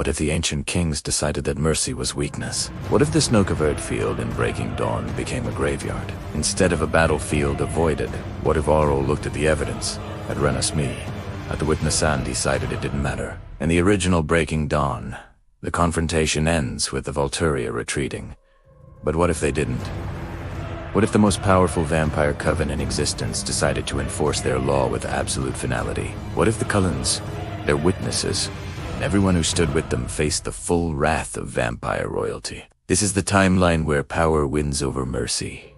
What if the ancient kings decided that mercy was weakness? What if the snow-covered field in Breaking Dawn became a graveyard, instead of a battlefield avoided? What if Aro looked at the evidence, at Renesmee, at the witness, and decided it didn't matter? In the original Breaking Dawn, the confrontation ends with the Volturi retreating. But what if they didn't? What if the most powerful vampire coven in existence decided to enforce their law with absolute finality? What if the Cullens, their witnesses, and everyone who stood with them faced the full wrath of vampire royalty? This is the timeline where power wins over mercy,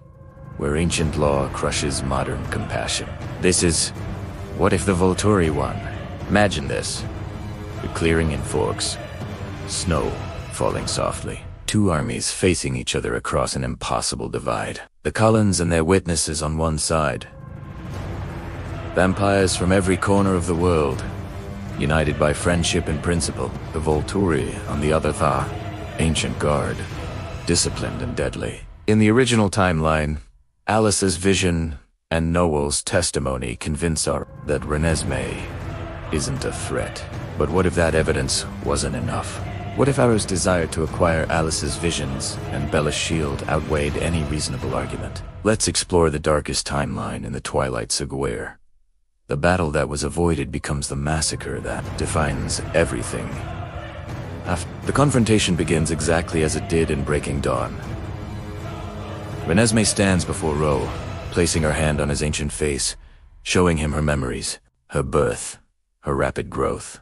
where ancient law crushes modern compassion. This is, what if the Volturi won? Imagine this. The clearing in Forks, snow falling softly. Two armies facing each other across an impossible divide. The Cullens and their witnesses on one side. Vampires from every corner of the world, united by friendship and principle. The Volturi on the other side, ancient guard, disciplined and deadly. In the original timeline, Alice's vision and Nahuel's testimony convince us that Renesmee isn't a threat. But what if that evidence wasn't enough? What if Aro's desire to acquire Alice's visions and Bella's shield outweighed any reasonable argument? Let's explore the darkest timeline in the Twilight Saga. The battle that was avoided becomes the massacre that defines everything. The confrontation begins exactly as it did in Breaking Dawn. Renesmee stands before Ro, placing her hand on his ancient face, showing him her memories, her birth, her rapid growth,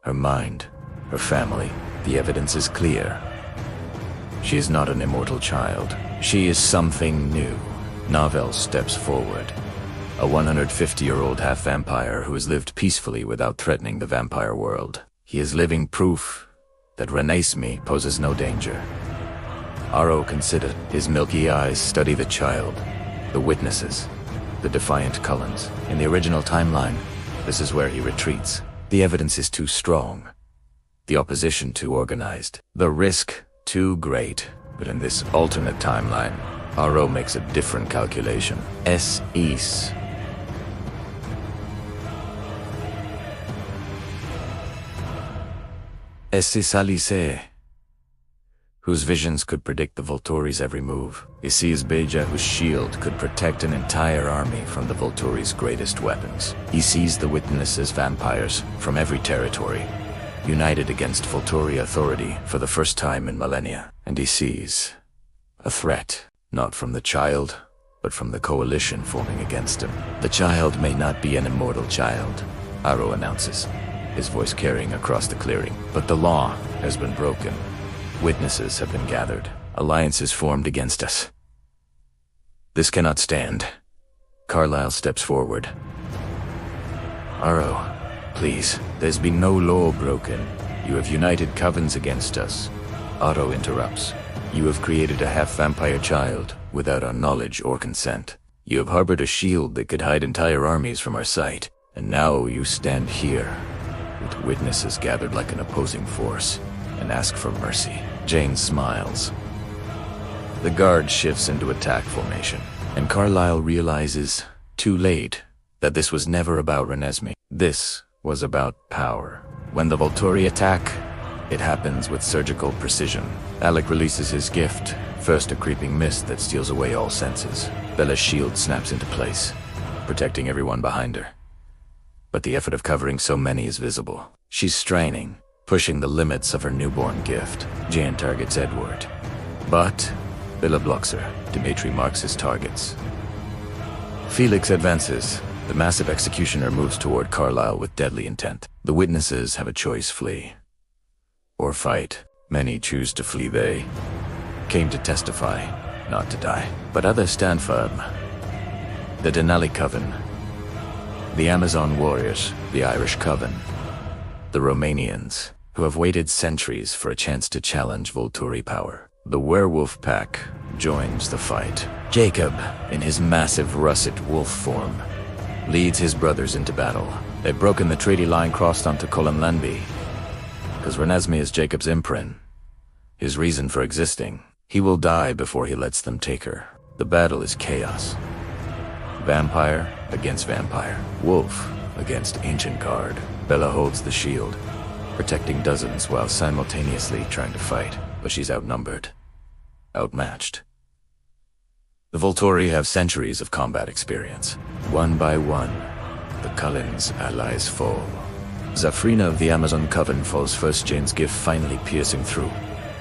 her mind, her family. The evidence is clear. She is not an immortal child. She is something new. Nahuel steps forward, a 150-year-old half-vampire who has lived peacefully without threatening the vampire world. He is living proof that Renesmee poses no danger. Aro considered. His milky eyes study the child, the witnesses, the defiant Cullens. In the original timeline, this is where he retreats. The evidence is too strong. The opposition too organized. The risk too great. But in this alternate timeline, Aro makes a different calculation. Es Alice, whose visions could predict the Volturi's every move. He sees Beja, whose shield could protect an entire army from the Volturi's greatest weapons. He sees the witnesses vampires from every territory, united against Volturi authority for the first time in millennia. And he sees a threat, not from the child, but from the coalition forming against him. The child may not be an immortal child, Aro announces, his voice carrying across the clearing. But the law has been broken. Witnesses have been gathered. Alliances formed against us. This cannot stand. Carlyle steps forward. Aro, please, there's been no law broken. You have united covens against us. Aro interrupts. You have created a half-vampire child without our knowledge or consent. You have harbored a shield that could hide entire armies from our sight. And now you stand here, with witnesses gathered like an opposing force, and ask for mercy. Jane smiles. The guard shifts into attack formation, and Carlyle realizes, too late, that this was never about Renesmee. This was about power. When the Volturi attack, it happens with surgical precision. Alec releases his gift, first a creeping mist that steals away all senses. Bella's shield snaps into place, protecting everyone behind her. But the effort of covering so many is visible. She's straining, pushing the limits of her newborn gift. Jane targets Edward. But Bella blocks her. Dimitri marks his targets. Felix advances. The massive executioner moves toward Carlyle with deadly intent. The witnesses have a choice: flee or fight. Many choose to flee. They came to testify, not to die. But others stand firm. The Denali Coven, the Amazon Warriors, the Irish Coven, the Romanians, who have waited centuries for a chance to challenge Volturi power. The Werewolf Pack joins the fight. Jacob, in his massive russet wolf form, leads his brothers into battle. They've broken the treaty line crossed onto Cullens, because Renesmee is Jacob's imprint, his reason for existing. He will die before he lets them take her. The battle is chaos. Vampire against vampire. Wolf against ancient guard. Bella holds the shield, protecting dozens while simultaneously trying to fight, but she's outnumbered, outmatched. The Volturi have centuries of combat experience. One by one, the Cullens' allies fall. Zafrina of the Amazon Coven falls first, Jane's gift finally piercing through,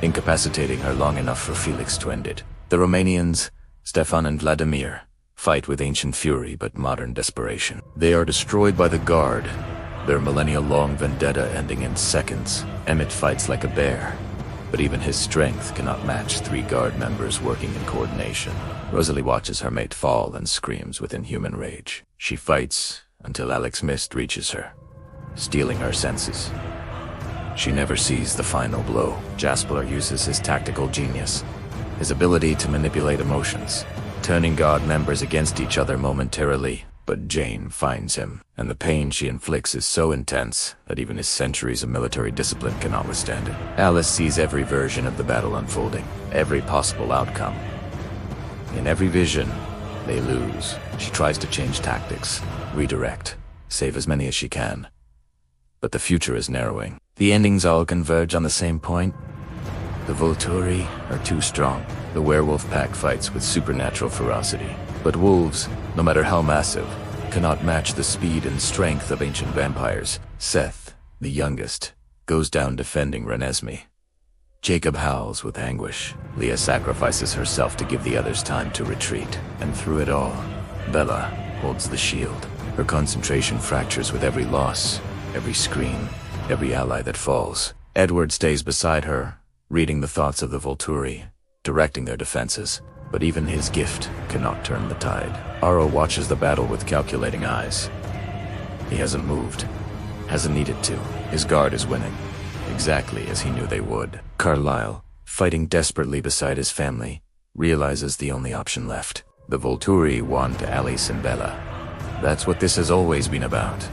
incapacitating her long enough for Felix to end it. The Romanians, Stefan and Vladimir, fight with ancient fury but modern desperation. They are destroyed by the Guard, their millennia-long vendetta ending in seconds. Emmett fights like a bear, but even his strength cannot match 3 Guard members working in coordination. Rosalie watches her mate fall and screams with inhuman rage. She fights until Alex Mist reaches her, stealing her senses. She never sees the final blow. Jasper uses his tactical genius, his ability to manipulate emotions, turning Guard members against each other momentarily. But Jane finds him, and the pain she inflicts is so intense that even his centuries of military discipline cannot withstand it. Alice sees every version of the battle unfolding, every possible outcome. In every vision, they lose. She tries to change tactics, redirect, save as many as she can. But the future is narrowing. The endings all converge on the same point. The Volturi are too strong. The werewolf pack fights with supernatural ferocity. But wolves, no matter how massive, cannot match the speed and strength of ancient vampires. Seth, the youngest, goes down defending Renesmee. Jacob howls with anguish. Leah sacrifices herself to give the others time to retreat. And through it all, Bella holds the shield. Her concentration fractures with every loss, every scream, every ally that falls. Edward stays beside her, reading the thoughts of the Volturi, directing their defenses. But even his gift cannot turn the tide. Aro watches the battle with calculating eyes. He hasn't moved, hasn't needed to. His Guard is winning, exactly as he knew they would. Carlyle, fighting desperately beside his family, realizes the only option left. The Volturi want Alice and Bella. That's what this has always been about.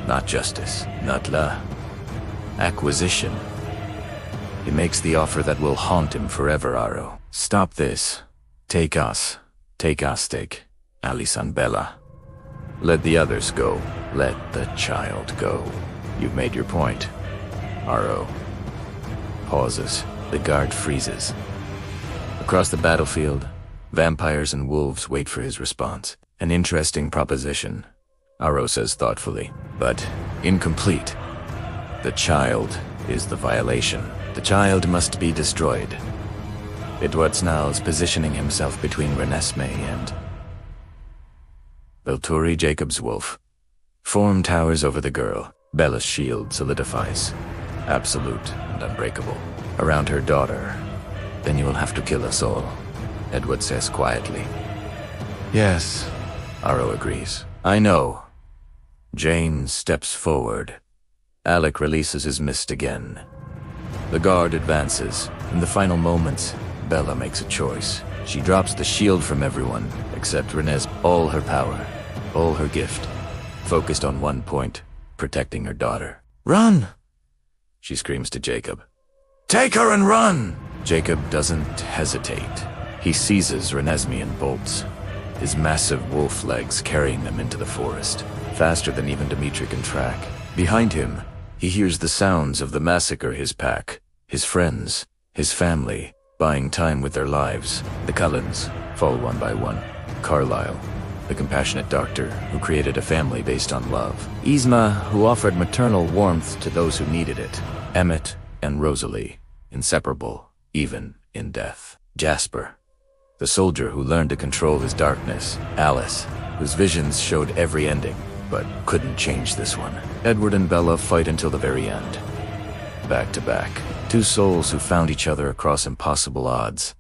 Not justice, not la. Acquisition. He makes the offer that will haunt him forever, Aro. Stop this. Take us. Take Aztec, Alice and Bella. Let the others go. Let the child go. You've made your point. Aro pauses. The Guard freezes. Across the battlefield, vampires and wolves wait for his response. An interesting proposition, Aro says thoughtfully, but incomplete. The child is the violation. The child must be destroyed. Edward now is positioning himself between Renesmee and Volturi. Jacob's wolf. Form towers over the girl. Bella's shield solidifies, absolute and unbreakable. Around her daughter. Then you will have to kill us all, Edward says quietly. Yes, Aro agrees. I know. Jane steps forward. Alec releases his mist again. The Guard advances. In the final moments, Bella makes a choice. She drops the shield from everyone, except Renesmee. All her power, all her gift, focused on one point, protecting her daughter. Run! She screams to Jacob. Take her and run! Jacob doesn't hesitate. He seizes Renesmee and bolts, his massive wolf legs carrying them into the forest, faster than even Dimitri can track. Behind him, he hears the sounds of the massacre his pack, his friends, his family, buying time with their lives. The Cullens fall one by one. Carlyle, the compassionate doctor who created a family based on love. Yzma, who offered maternal warmth to those who needed it. Emmett and Rosalie, inseparable, even in death. Jasper, the soldier who learned to control his darkness. Alice, whose visions showed every ending, but couldn't change this one. Edward and Bella fight until the very end. Back to back. Two souls who found each other across impossible odds,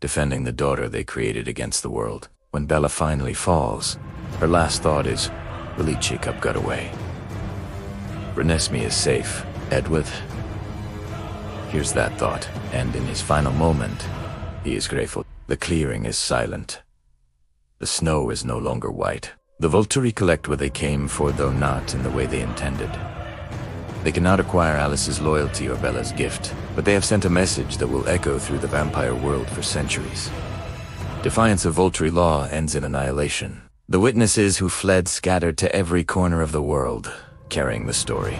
defending the daughter they created against the world. When Bella finally falls, her last thought is, really, Jacob got away. Renesmee is safe. Edward hears that thought, and in his final moment, he is grateful. The clearing is silent. The snow is no longer white. The Volturi collect what they came for, though not in the way they intended. They cannot acquire Alice's loyalty or Bella's gift, but they have sent a message that will echo through the vampire world for centuries. Defiance of Volturi law ends in annihilation. The witnesses who fled scattered to every corner of the world, carrying the story.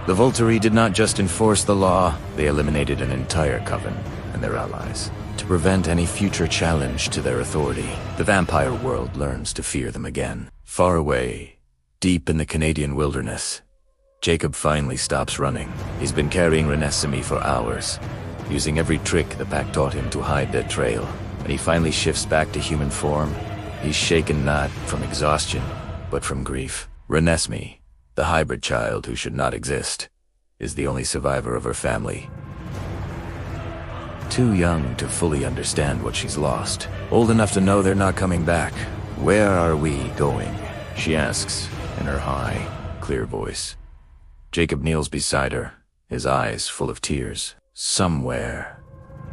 The Volturi did not just enforce the law, they eliminated an entire coven and their allies. To prevent any future challenge to their authority, the vampire world learns to fear them again. Far away, deep in the Canadian wilderness, Jacob finally stops running. He's been carrying Renesmee for hours, using every trick the pack taught him to hide their trail. When he finally shifts back to human form, he's shaken not from exhaustion, but from grief. Renesmee, the hybrid child who should not exist, is the only survivor of her family. Too young to fully understand what she's lost, old enough to know they're not coming back. "Where are we going?" she asks in her high, clear voice. Jacob kneels beside her, his eyes full of tears. "Somewhere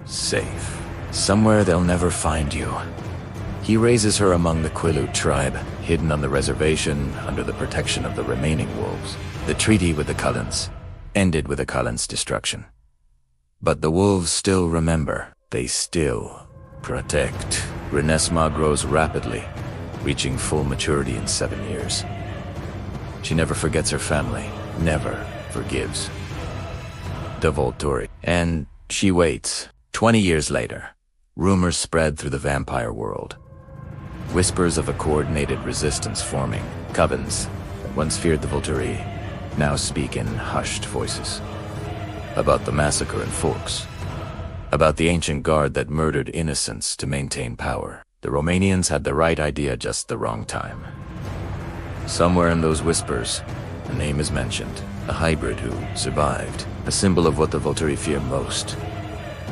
safe. Somewhere they'll never find you." He raises her among the Quilu tribe, hidden on the reservation under the protection of the remaining wolves. The treaty with the Cullens ended with the Cullens' destruction. But the wolves still remember. They still protect. Renesmee grows rapidly, reaching full maturity in 7 years. She never forgets her family, never forgives the Volturi. And she waits. 20 years later, rumors spread through the vampire world. Whispers of a coordinated resistance forming. Covens, that once feared the Volturi, now speak in hushed voices. About the massacre in Forks. About the ancient guard that murdered innocents to maintain power. The Romanians had the right idea, just the wrong time. Somewhere in those whispers, a name is mentioned. A hybrid who survived. A symbol of what the Volturi fear most.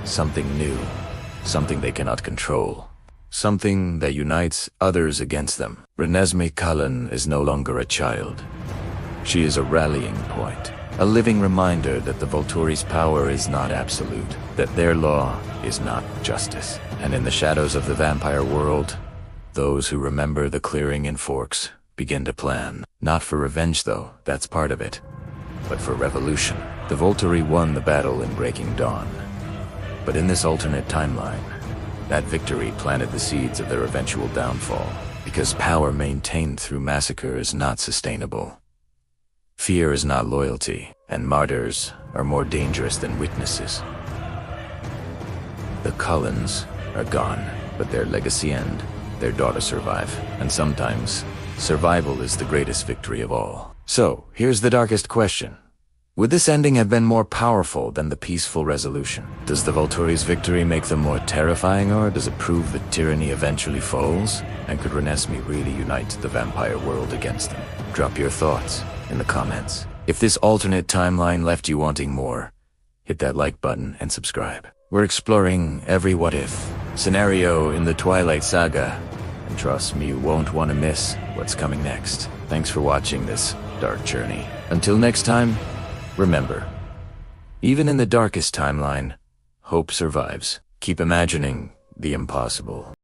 Something new. Something they cannot control. Something that unites others against them. Renesmee Cullen is no longer a child. She is a rallying point. A living reminder that the Volturi's power is not absolute. That their law is not justice. And in the shadows of the vampire world, those who remember the clearing in Forks begin to plan. Not for revenge though, that's part of it. But for revolution. The Volturi won the battle in Breaking Dawn. But in this alternate timeline, that victory planted the seeds of their eventual downfall. Because power maintained through massacre is not sustainable. Fear is not loyalty, and martyrs are more dangerous than witnesses. The Cullens are gone, but their legacy end. Their daughters survive, and sometimes survival is the greatest victory of all. So, here's the darkest question. Would this ending have been more powerful than the peaceful resolution? Does the Volturi's victory make them more terrifying, or does it prove that tyranny eventually falls? And could Renesmee really unite the vampire world against them? Drop your thoughts in the comments. If this alternate timeline left you wanting more, hit that like button and subscribe. We're exploring every what-if scenario in the Twilight saga, and trust me, you won't want to miss what's coming next. Thanks for watching this dark journey. Until next time, remember, even in the darkest timeline, hope survives. Keep imagining the impossible.